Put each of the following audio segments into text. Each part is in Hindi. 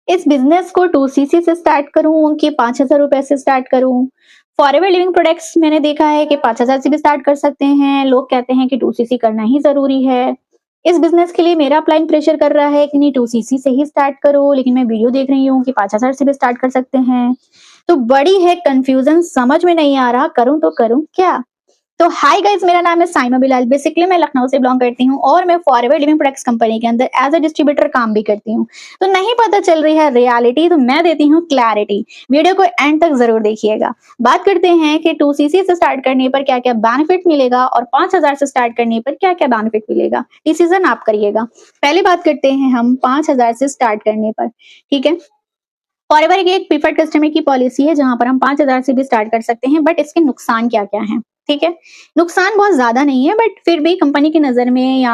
इस बिजनेस को 2cc से स्टार्ट करूं कि 5,000 रुपए से स्टार्ट करूं? फॉरएवर लिविंग प्रोडक्ट्स मैंने देखा है कि 5,000 से भी स्टार्ट कर सकते हैं। लोग कहते हैं कि 2cc करना ही जरूरी है। इस बिजनेस के लिए मेरा अपलाइन प्रेशर कर रहा है कि नहीं 2cc से ही स्टार्ट करो, लेकिन मैं वीडियो देख रही हूँ कि 5,000 से भी स्टार्ट कर सकते हैं। तो बड़ी है कंफ्यूजन, समझ में नहीं आ रहा करूं तो करूं क्या। तो हाय गाइस, मेरा नाम है साइमा बिलाल। बेसिकली मैं लखनऊ से बिलोंग करती हूँ और मैं फॉरएवर लिविंग प्रोडक्ट्स कंपनी के अंदर एज अ डिस्ट्रीब्यूटर काम भी करती हूँ। तो नहीं पता चल रही है रियलिटी, तो मैं देती हूँ क्लैरिटी। वीडियो को एंड तक जरूर देखिएगा। बात करते हैं कि 2cc से स्टार्ट करने पर क्या क्या बेनिफिट मिलेगा और 5,000 से स्टार्ट करने पर क्या क्या बेनिफिट मिलेगा। डिसीजन आप करिएगा। पहले बात करते हैं हम 5,000 से स्टार्ट करने पर। ठीक है, फॉरएवर की एक प्रीफर्ड कस्टमर की पॉलिसी है जहां पर हम 5,000 से भी स्टार्ट कर सकते हैं, बट इसके नुकसान क्या क्या हैं। ठीक है, नुकसान बहुत ज्यादा नहीं है, बट फिर भी कंपनी की नजर में या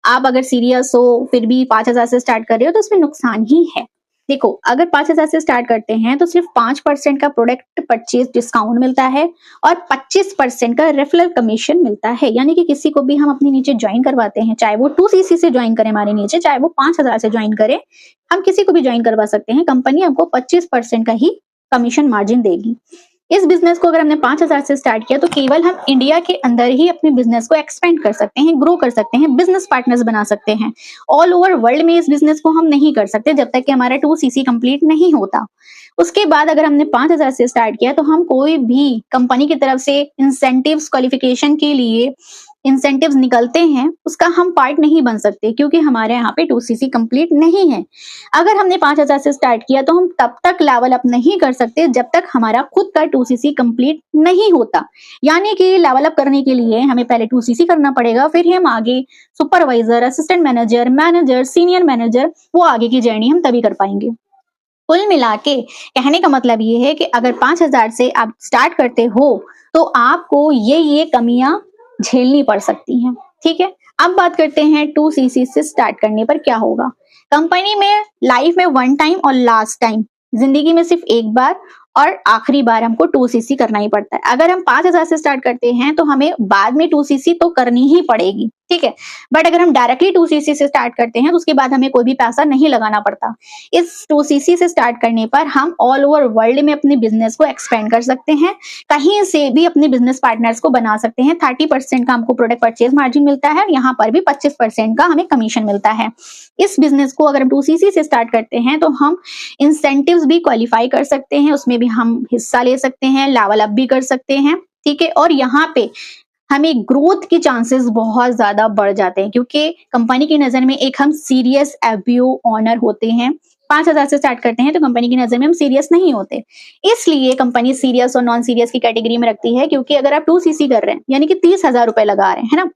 आप अगर सीरियस हो फिर भी 5,000 से स्टार्ट कर रहे हो तो उसमें नुकसान ही है। देखो, अगर 5,000 से स्टार्ट करते हैं तो सिर्फ 5% का प्रोडक्ट परचेज डिस्काउंट मिलता है और 25% का रेफरल कमीशन मिलता है। यानी कि किसी को भी हम अपने नीचे ज्वाइन करवाते हैं, चाहे वो 2cc से ज्वाइन करे हमारे नीचे, चाहे वो 5,000 से ज्वाइन करे, हम किसी को भी ज्वाइन करवा सकते हैं। कंपनी हमको 25% का ही कमीशन मार्जिन देगी। इस बिजनेस को अगर हमने 5,000 से स्टार्ट किया तो केवल हम इंडिया के अंदर ही अपने बिजनेस को एक्सपेंड कर सकते हैं, ग्रो कर सकते हैं, बिजनेस पार्टनर्स बना सकते हैं। ऑल ओवर वर्ल्ड में इस बिजनेस को हम नहीं कर सकते जब तक कि हमारा 2cc कंप्लीट नहीं होता। उसके बाद अगर हमने 5,000 से स्टार्ट किया तो हम कोई भी कंपनी की तरफ से इंसेंटिव्स क्वालिफिकेशन के लिए इंसेंटिव्स निकलते हैं, उसका हम पार्ट नहीं बन सकते क्योंकि हमारे यहाँ पे 2cc कंप्लीट नहीं है। अगर हमने 5,000 से स्टार्ट किया तो हम तब तक लेवल अप नहीं कर सकते जब तक हमारा खुद का 2cc कंप्लीट नहीं होता। यानी कि लेवल अप करने के लिए हमें पहले 2cc करना पड़ेगा, फिर हम आगे supervisor, assistant manager, manager, senior manager, वो आगे की जर्नी हम तभी कर पाएंगे। कुल मिला के कहने का मतलब ये है कि अगर 5,000 से आप स्टार्ट करते हो तो आपको ये कमियां झेलनी पड़ सकती हैं। ठीक है, अब बात करते हैं 2cc से स्टार्ट करने पर क्या होगा। कंपनी में लाइफ में वन टाइम और लास्ट टाइम, जिंदगी में सिर्फ एक बार और आखिरी बार हमको 2cc करना ही पड़ता है। अगर हम 5,000 से स्टार्ट करते हैं तो हमें बाद में 2cc तो करनी ही पड़ेगी। ठीक है, बट अगर हम डायरेक्टली 2cc से स्टार्ट करते हैं तो उसके बाद हमें कोई भी पैसा नहीं लगाना पड़ता। इस 2cc से स्टार्ट करने पर हम ऑल ओवर वर्ल्ड में अपने बिजनेस को एक्सपेंड कर सकते हैं, कहीं से भी अपने बिजनेस पार्टनर्स को बना सकते हैं। 30% का हमको प्रोडक्ट परचेज मार्जिन मिलता है, यहाँ पर भी 25% का हमें कमीशन मिलता है। इस बिजनेस को अगर हम 2cc से स्टार्ट करते हैं तो हम इंसेंटिव्स भी क्वालिफाई कर सकते हैं, उसमें भी हम हिस्सा ले सकते हैं, लेवल अप भी कर सकते हैं। ठीक है, और यहाँ पे हमें ग्रोथ के चांसेस बहुत ज्यादा बढ़ जाते हैं क्योंकि कंपनी की नजर में एक हम सीरियस एफबीओ ऑनर होते हैं। 5,000 से स्टार्ट करते हैं तो कंपनी की नजर में हम सीरियस नहीं होते, इसलिए कंपनी सीरियस और नॉन सीरियस की कैटेगरी में रखती है। क्योंकि अगर आप 2cc कर रहे हैं यानी कि 30,000 रुपए लगा रहे हैं, है ना,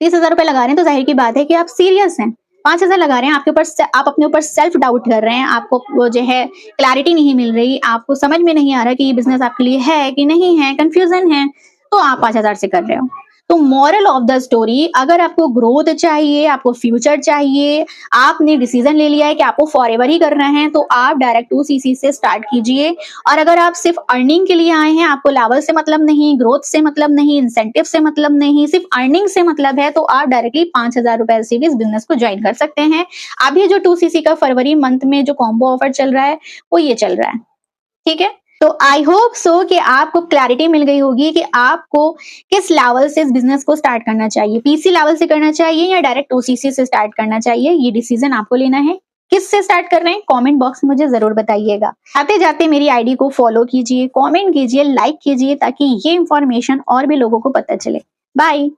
30,000 रुपए लगा रहे हैं तो जाहिर की बात है कि आप सीरियस हैं। 5,000 लगा रहे हैं, आपके ऊपर आप अपने ऊपर सेल्फ डाउट कर रहे हैं, आपको वो जो है क्लैरिटी नहीं मिल रही, आपको समझ में नहीं आ रहा कि ये बिजनेस आपके लिए है कि नहीं है, कंफ्यूजन है, तो आप 5,000 से कर रहे हो। तो मॉरल ऑफ द स्टोरी, अगर आपको ग्रोथ चाहिए, आपको फ्यूचर चाहिए, आपने डिसीजन ले लिया है कि आपको फॉरएवर ही करना है, तो आप डायरेक्ट 2cc से स्टार्ट कीजिए। और अगर आप सिर्फ अर्निंग के लिए आए हैं, आपको लेवल से मतलब नहीं, ग्रोथ से मतलब नहीं, इंसेंटिव से मतलब नहीं, सिर्फ अर्निंग से मतलब है, तो आप डायरेक्टली 5,000 रुपए से भी इस बिजनेस को ज्वाइन कर सकते हैं। अभी जो 2cc का फरवरी मंथ में जो कॉम्बो ऑफर चल रहा है वो ये चल रहा है। ठीक है, तो आई होप सो कि आपको क्लैरिटी मिल गई होगी कि आपको किस लेवल से इस बिजनेस को स्टार्ट करना चाहिए, पीसी लेवल से करना चाहिए या डायरेक्ट 2cc से स्टार्ट करना चाहिए। ये डिसीजन आपको लेना है। किस से स्टार्ट कर रहे हैं कमेंट बॉक्स में मुझे जरूर बताइएगा। आते जाते मेरी आईडी को फॉलो कीजिए, कमेंट कीजिए, लाइक कीजिए ताकि ये इंफॉर्मेशन और भी लोगों को पता चले। बाय।